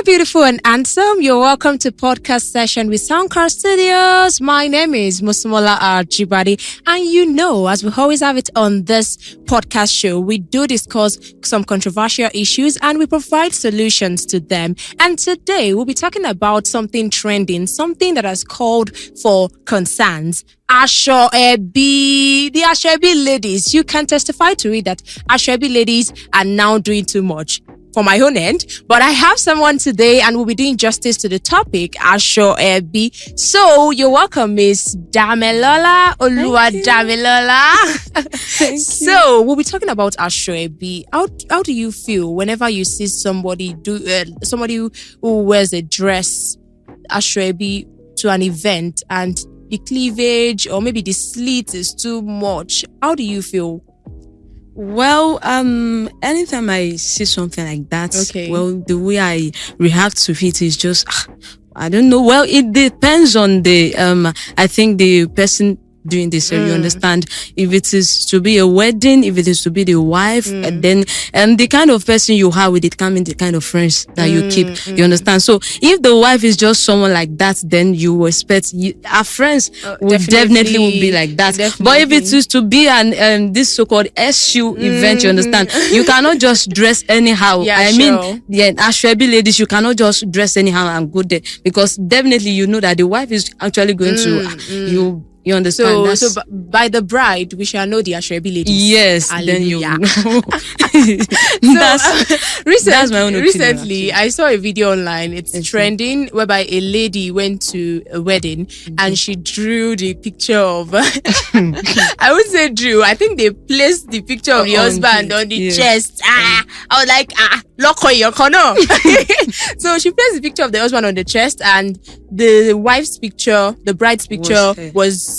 beautiful and handsome. You're welcome to podcast session with Soundcorps Studios. My name is Musumola Arjibadi. And you know, as we always have it on this podcast show, we do discuss some controversial issues and we provide solutions to them. And today we'll be talking about something trending, something that has called for concerns. Aso Ebi, the Aso Ebi ladies, you can testify to it that Aso Ebi ladies are now doing too much. For my own end, but I have someone today and we'll be doing justice to the topic, Aso Ebi. So you're welcome, Miss Damilola Oluwadamilola. Thank you. So we'll be talking about Aso Ebi. How do you feel whenever you see somebody who wears a dress, Aso Ebi, to an event and the cleavage or maybe the slit is too much? How do you feel? Well, anytime I see something like that, Okay. well, the way I react to it is just, I don't know. Well, it depends on the, I think the person doing this, so you understand. If it is to be a wedding, if it is to be the wife, and then the kind of person you have with it can be the kind of friends that you keep. You understand? So if the wife is just someone like that, then you expect our friends would definitely would be like that. Definitely. But if it is to be an this so-called SU event, you understand, you cannot just dress anyhow. Yeah, I sure. mean, Aso Ebi ladies, you cannot just dress anyhow and go there, because definitely you know that the wife is actually going to you understand? So by the bride, we shall know the Aso Ebi ladies. Yes, Hallelujah. then you know. That's my own opinion, recently, I saw a video online. It's trending, whereby a lady went to a wedding and she drew the picture of. I would say drew. I think they placed the picture of the husband on the chest. I was like, loco your corner. So she placed the picture of the husband on the chest, and the wife's picture, the bride's picture, was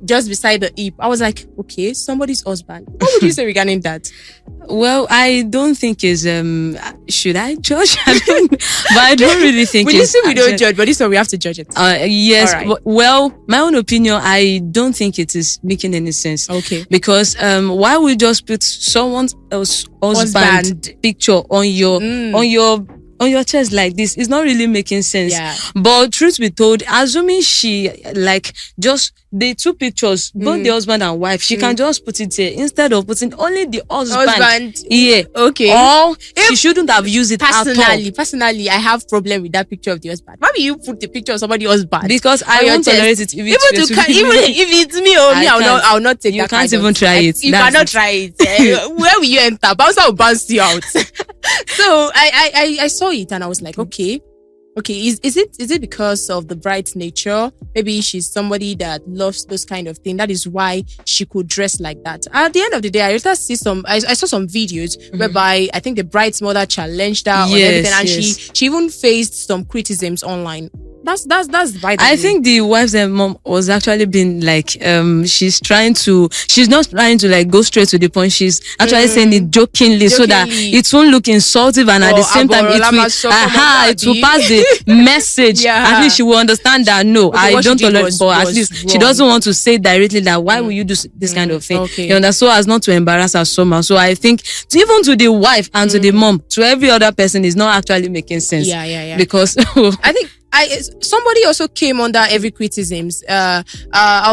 just beside the hip. I was like, okay, somebody's husband. What would you say regarding that? Well, I don't think is should I judge? But I don't really think we don't judge, but this one we have to judge it. Yes. All right. Well, my own opinion, I don't think it is making any sense. Okay. Because why would you just put someone else's husband picture on your chest like this? It's not really making sense. Yeah. But truth be told, assuming she just the two pictures, both the husband and wife, she can just put it here instead of putting only the husband. Yeah. Okay. Or she shouldn't have used it at all. Personally, I have problem with that picture of the husband. Why will you put the picture of somebody's husband? Because I won't tolerate it. Even if it's me or me, I'll not take you that. You can't even try it. You cannot try it. Where will you enter? Bouncer will bounce you out. So I saw it and I was like, okay, is it because of the bride's nature? Maybe she's somebody that loves those kind of things. That is why she could dress like that. At the end of the day, I saw some videos whereby I think the bride's mother challenged her on everything, and she even faced some criticisms online. That's right. I think the wife's mom was actually being like, she's not trying to like go straight to the point. She's actually saying it jokingly so that it won't look insultive, and at the same time it will pass the message. At least she will understand that I don't tolerate, but at least she doesn't want to say directly that why will you do this kind of thing? Okay. You understand? So as not to embarrass her somehow. So I think even to the wife and to the mom, to every other person, is not actually making sense. Yeah. Because I think somebody also came under every criticisms. I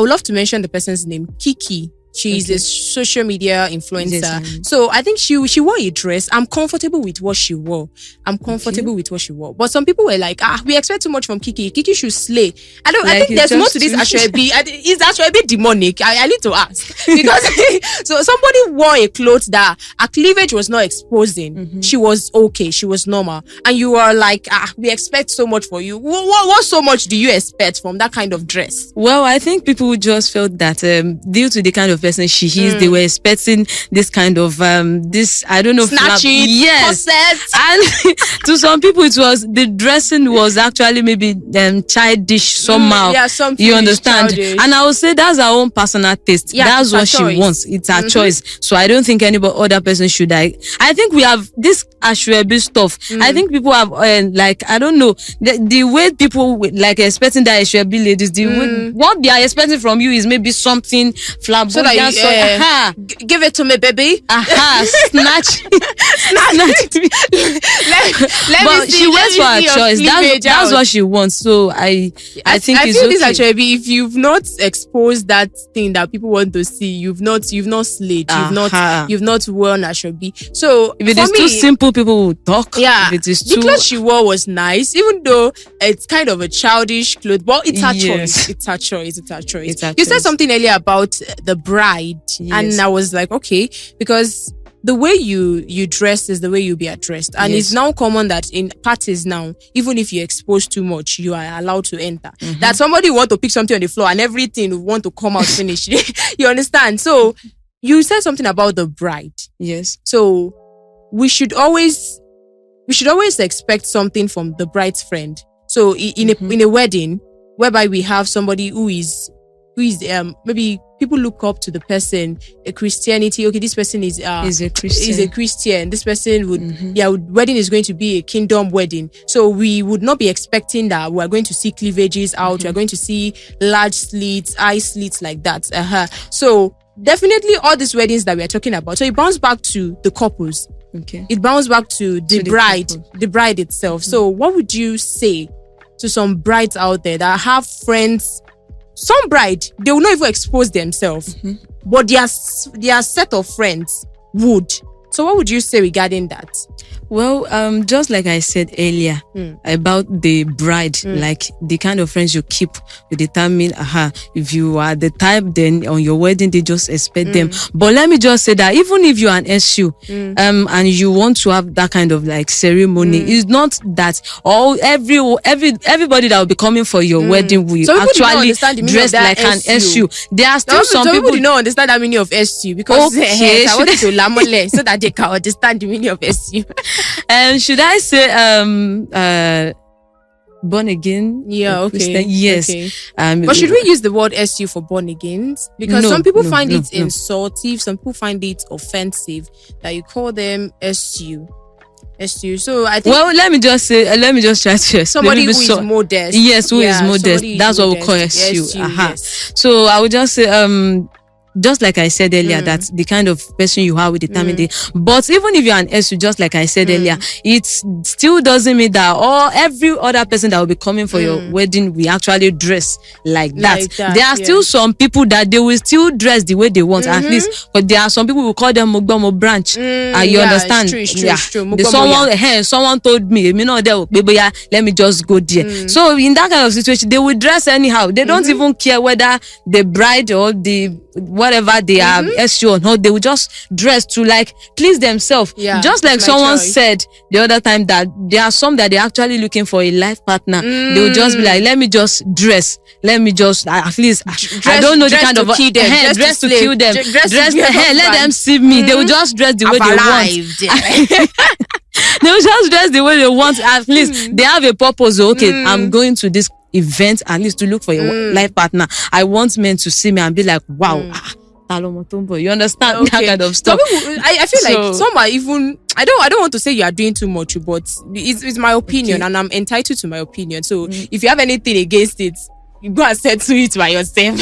would love to mention the person's name, Kiki. She's a social media influencer. Yes. So I think she wore a dress. I'm comfortable with what she wore. But some people were like, we expect too much from Kiki. Kiki should slay. I think there's more to this Aso Ebi. Is Aso Ebi demonic? I need to ask. Because so somebody wore a cloth that her cleavage was not exposing. She was okay. She was normal. And you are like, we expect so much for you. What so much do you expect from that kind of dress? Well, I think people just felt that due to the kind of person she is, they were expecting this kind of this, I don't know, snatching, corset. And to some people the dressing was actually maybe childish somehow. You understand? Childish. And I would say that's her own personal taste. That's what she wants. It's her choice. So I don't think any other person should. I think we have this Aso Ebi stuff. I think people have I don't know, the way people like expecting that Aso Ebi ladies, what they are expecting from you is maybe something flamboyant. So like, give it to me, baby. Snatch. But she waits for her choice. That's what she wants. So I think I it's feel this okay. actually, if you've not exposed that thing that people want to see, you've not slayed, you've not worn Ashobi. So If it for is me, too simple, people will talk. yeah, If it is the too clothes she wore was nice, even though it's kind of a childish clothes, but it's her choice. It's her choice. It's her choice. It's her You said choice. something earlier about the bride, Yes. and I was like, okay, because the way you dress is the way you'll be addressed, and Yes. it's now common that in parties now, even if you expose too much, you are allowed to enter. That somebody want to pick something on the floor and everything will want to come out finished. You understand? So you said something about the bride. yes. So we should always expect something from the bride's friend. So in a wedding whereby we have somebody who is maybe people look up to the person, a Christianity. Okay, this person is a Christian. Is a Christian. This person wedding is going to be a kingdom wedding. So we would not be expecting that we are going to see cleavages out. We are going to see large slits, eye slits like that. So definitely all these weddings that we are talking about. So it bounces back to the couples. Okay. It bounces back to the bride, the bride itself. So what would you say to some brides out there that have friends? Some bride, they will not even expose themselves, but their set of friends would. So what would you say regarding that? Well, just like I said earlier about the bride, like the kind of friends you keep will determine, if you are the type, then on your wedding day, just expect them. But let me just say that even if you're an SU, and you want to have that kind of like ceremony, it's not that everybody that will be coming for your wedding will actually dress like an SU. There are still some people do not understand the meaning of SU because I want to lamole so that they can understand the meaning of SU. Should I say born again? Yeah, okay. Christian? Yes. Okay. But should we use the word SU for born agains? Because some people find it insultive, some people find it offensive that you call them SU. So I think let me just try to explain. Somebody who is modest. Yes, who is modest. That's what we call SU. Yes. So I would just say just like I said earlier, that the kind of person you are will determine it. But even if you're an SU, just like I said earlier, it still doesn't mean that every other person that will be coming for your wedding will actually dress like that. There are still some people that they will still dress the way they want, at least. But there are some people who call them Mogbomo branch. You understand? It's true. Someone told me, let me just go there. So in that kind of situation, they will dress anyhow. They don't even care whether the bride or the whatever they are SU or not, they will just dress to like please themselves. Just like someone said the other time that there are some that they're actually looking for a life partner. They will just be like, let me just dress. Let me just at least I don't know the kind of dress to kill them. Let them see me. They will just dress the way they want. They will just dress the way they want. At least they have a purpose. Okay, I'm going to this event at least to look for a life partner. I want men to see me and be like, wow, you understand that kind of stuff. I feel like some are even I don't want to say you are doing too much, but it's my opinion and I'm entitled to my opinion. So if you have anything against it, you go and settle it by yourself.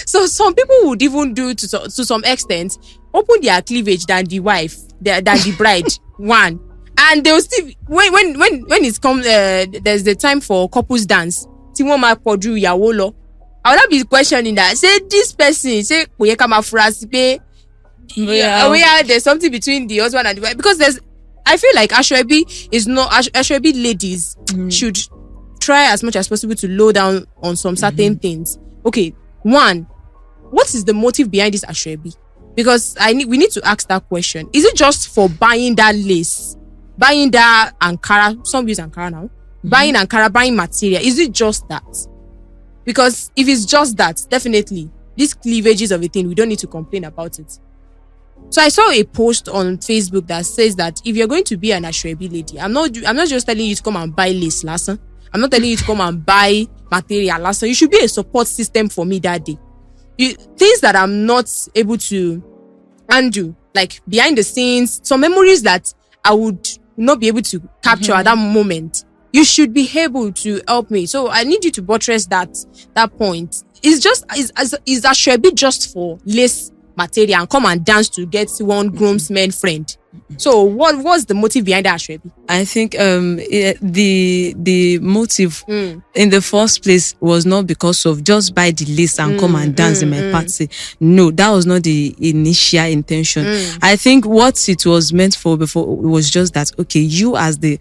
So some people would even do to some extent open their cleavage than the wife, than the bride. One. And they'll still when it's come there's the time for couples dance. I will not be questioning that. Say this person say there's something between the husband and the wife, because I feel like Aso Ebi is not Aso Ebi ladies should try as much as possible to low down on some certain things. Okay, one, what is the motive behind this Aso Ebi? Because we need to ask that question. Is it just for buying that lace, buying that Ankara? Some use Ankara now. Buying Ankara, buying material. Is it just that? Because if it's just that, definitely these cleavages of a thing, we don't need to complain about it. So I saw a post on Facebook that says that if you're going to be an Aso Ebi lady, I'm not just telling you to come and buy lace lesson. I'm not telling you to come and buy material lesson. You should be a support system for me that day. Things that I'm not able to undo, like behind the scenes, some memories that I would not be able to capture at that moment. You should be able to help me. So I need you to buttress that point. Is Aso Ebi just for lace material and come and dance to get one groomsman friend? So what was the motive behind that, Aso Ebi? I think the motive in the first place was not because of just buy the list and come and dance in my party. No, that was not the initial intention. I think what it was meant for before was just that, okay, you as the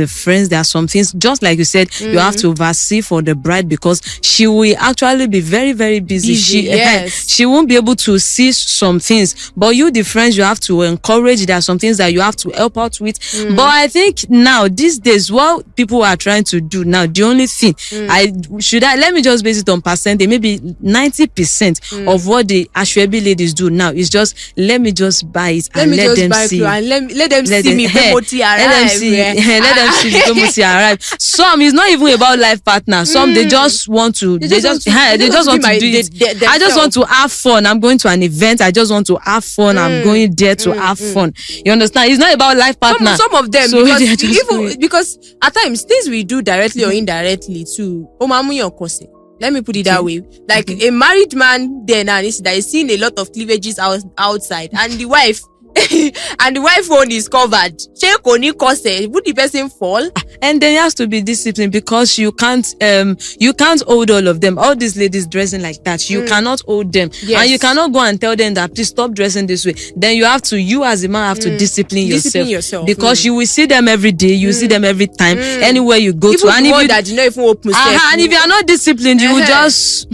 friends, there are some things, just like you said, you have to oversee for the bride because she will actually be very, very busy. She won't be able to see some things, but you, the friends, you have to encourage. There are some things that you have to help out with. But I think now these days, what people are trying to do now, the only thing let me just base it on percentage, maybe 90% of what the Aso Ebi ladies do now is just, let me just buy it and let them see. And let them see me promoting arrive. Let them see the promoting arrive. Some is not even about life partner. Some they just want to they just want to do it. I just want to have fun. I'm going to an event. I just want to have fun. I'm going there to have fun. You understand? It's not about life partner. Some of them, so because at times things we do directly or indirectly too. Let me put it that way. Like a married man there now is seeing a lot of cleavages outside, and the wife and the wife phone is covered. Would the person fall? And there has to be discipline because you can't hold all of them. All these ladies dressing like that, you cannot hold them. Yes. And you cannot go and tell them that please stop dressing this way. Then you as a man have to discipline yourself. Because you will see them every day, you see them every time, anywhere you go even to. And if that you know even open and if you are not disciplined, you will just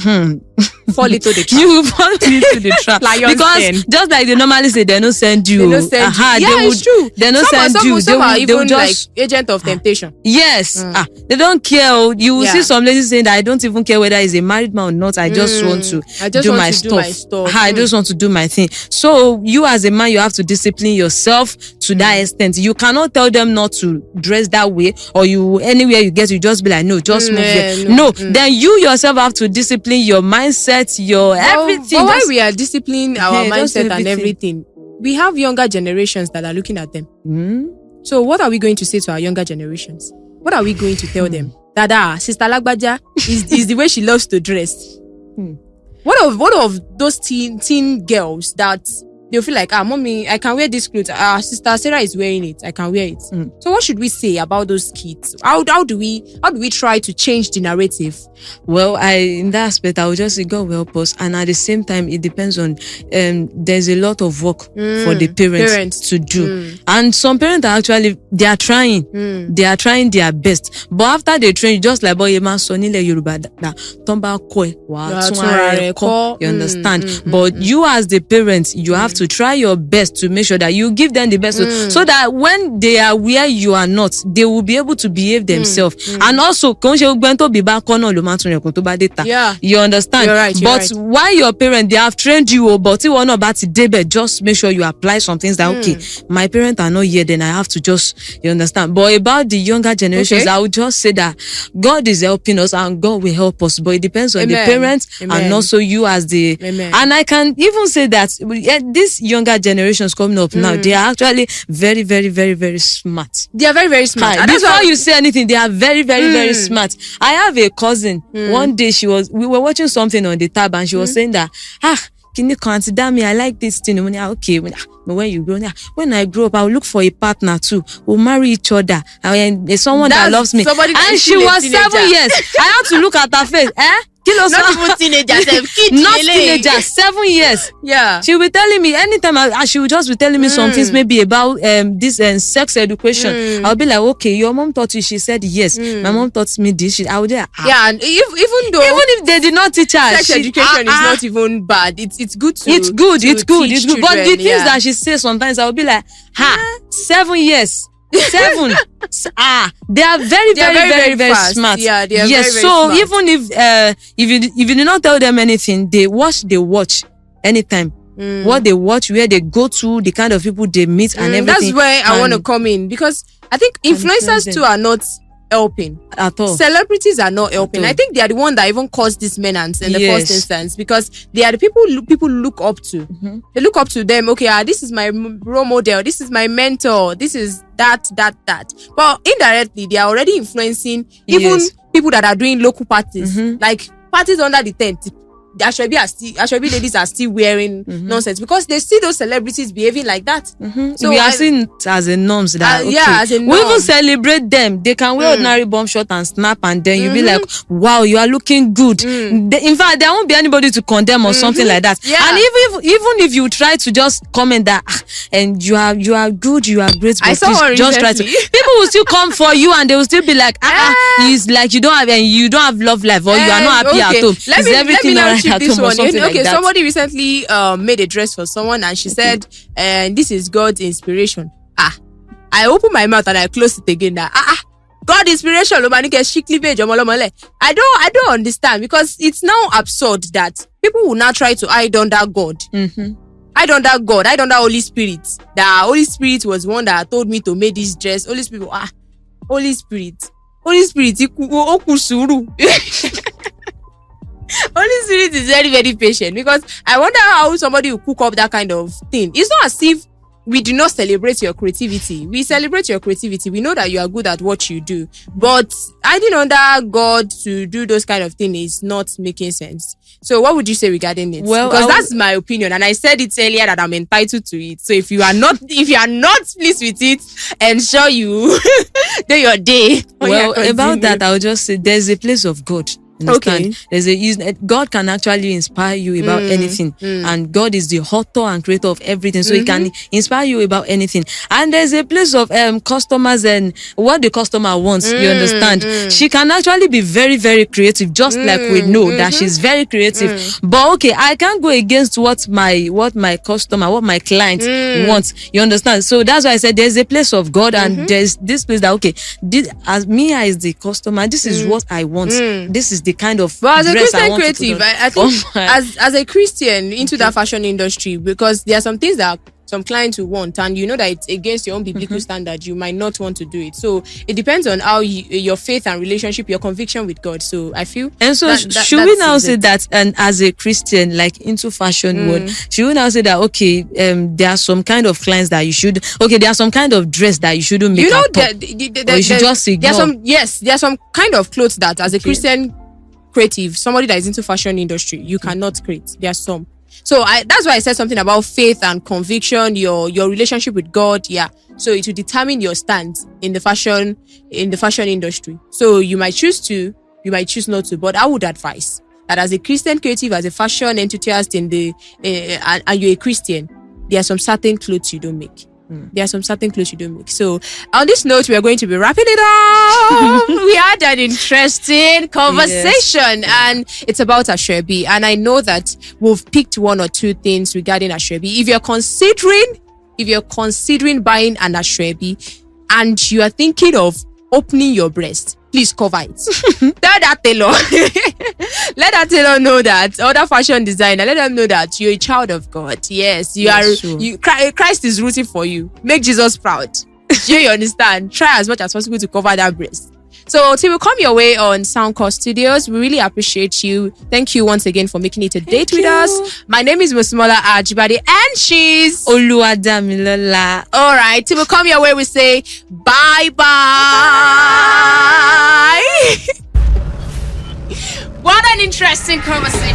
fall into the trap. You will fall into the trap. Because just like they normally say, they don't send you. They don't send you. It's true. They don't send you. Some are even just like agent of temptation. Yes. They don't care. You will see some ladies saying that I don't even care whether he's a married man or not. I just want to do my stuff. I just want to do my thing. So you as a man, you have to discipline yourself to that extent. You cannot tell them not to dress that way, or you anywhere you get, you just be like, no, just move there. No. Then you yourself have to discipline your mindset, your everything. But why we are disciplining our mindset and everything, we have younger generations that are looking at them. So what are we going to say to our younger generations? What are we going to tell them? That Sister Lagbaja is the way she loves to dress. What of those teen girls that they'll feel like, mommy, I can wear this clothes. Sister Sarah is wearing it. I can wear it. So what should we say about those kids? How do we try to change the narrative? Well, in that aspect, I would just say God will help us. And at the same time, it depends on, there's a lot of work for the parents to do. And some parents are actually, they are trying their best. But after they train, just like, you understand? But you as the parent, you have to try your best to make sure that you give them the best, so that when they are where you are not, they will be able to behave themselves. And also, you understand? You're right, but while your parent, they have trained you, but you want about to just make sure you apply some things that okay, my parents are not here, then I have to just, you understand? But about the younger generations, I would just say that God is helping us and God will help us, but it depends on the parents and also you as the and I can even say that these younger generations coming up now, they are actually very, very, very, very smart. They are very, very smart. And before you say anything, they are very, very, very smart. I have a cousin. One day we were watching something on the tab and she was saying that, can you consider me? I like this thing. Okay, when you grow, when I grow up, I'll look for a partner too. We'll marry each other. And someone that loves me. And she was 7 years. I had to look at her face. Not even teenagers, kids. Not teenagers, 7 years. Yeah. She will be telling me anytime she will just be telling me some things maybe about this sex education. I'll be like, okay, your mom taught you. She said yes. My mom taught me this. I would and even if they did not teach her, sex education is not even bad. It's good to it's good. But the things children, that she says sometimes I'll be like, 7 years. 7. They are very, very, very, very smart. Yeah, they are very, very so smart. even if you do not tell them anything, they watch anytime. What they watch, where they go to, the kind of people they meet and everything. That's where I want to come in, because I think influencers too are not helping at all. Celebrities are not helping. I think they are the one that even caused this menace in the first instance, because they are the people look up to. They look up to them. Okay, this is my role model. This is my mentor. This is that. But indirectly, they are already influencing even people that are doing local parties, like parties under the tent. Ashwebi ladies are still wearing nonsense because they see those celebrities behaving like that. So we are seeing it as a norm that as a norm. We even celebrate them. They can wear ordinary bomb shot and snap, and then you be like, wow, you are looking good. In fact, there won't be anybody to condemn or something like that. Yeah. And even if you try to just comment that and you are good, you are great, but please just try to, people will still come for you and they will still be like, it's like you don't have love life, or you are not happy at home. Let me now chip this one. Like that. Somebody recently made a dress for someone and she said, this is God's inspiration. I open my mouth and I close it again. God inspiration. I don't understand, because it's now absurd that people will now try to hide under God. Hide under God, hide under Holy Spirit. The Holy Spirit was one that told me to make this dress. Holy Spirit, Holy Spirit, Holy Spirit is very, very patient, because I wonder how somebody will cook up that kind of thing. It's not as if we do not celebrate your creativity. We celebrate your creativity. We know that you are good at what you do. But hiding under God to do those kind of things is not making sense. So what would you say regarding it? Well, because that's my opinion, and I said it earlier that I'm entitled to it. So if you are not pleased with it, ensure you do your day. Well, about that, I'll just say there's a place of God. Understand? Okay. God can actually inspire you about anything, and God is the author and creator of everything, so He can inspire you about anything. And there's a place of customers and what the customer wants. You understand? She can actually be very, very creative, just like we know that she's very creative. But okay, I can't go against what my customer, what my client wants. You understand? So that's why I said there's a place of God, and there's this place that as the customer, this is what I want. This is the kind of but as a dress Christian creative, I think as a Christian into that fashion industry, because there are some things that some clients will want, and you know that it's against your own biblical standard, you might not want to do it. So it depends on how your faith and relationship, your conviction with God. So I feel. And so should we now say that, and as a Christian, like into fashion world, should we now say that there are some kind of clients that you should there are some kind of dress that you shouldn't make, or you should just ignore? There are some kind of clothes that as a Christian creative, somebody that is into fashion industry, you cannot create. There are some. So that's why I said something about faith and conviction, your relationship with God. Yeah. So it will determine your stance in the fashion industry. So you might choose to, you might choose not to. But I would advise that as a Christian creative, as a fashion enthusiast and you're a Christian, there are some certain clothes you don't make. There are some certain clothes you don't make. So on this note, we are going to be wrapping it up. We had an interesting conversation, and it's about Aso Ebi. And I know that we've picked one or two things regarding Aso Ebi. If you're considering buying an Aso Ebi and you are thinking of opening your breast, please cover it. Tell that tailor. Let that tailor know that, other fashion designer, let them know that you're a child of God. Yes, Christ is rooting for you. Make Jesus proud. You understand? Try as much as possible to cover that breast. So till we come your way on Soundcorps Studios, we really appreciate you. Thank you once again for making it a date with us. My name is Musmola Ajibade, and she's Oluwadamilola. All right, till we come your way, we say bye bye. What an interesting conversation.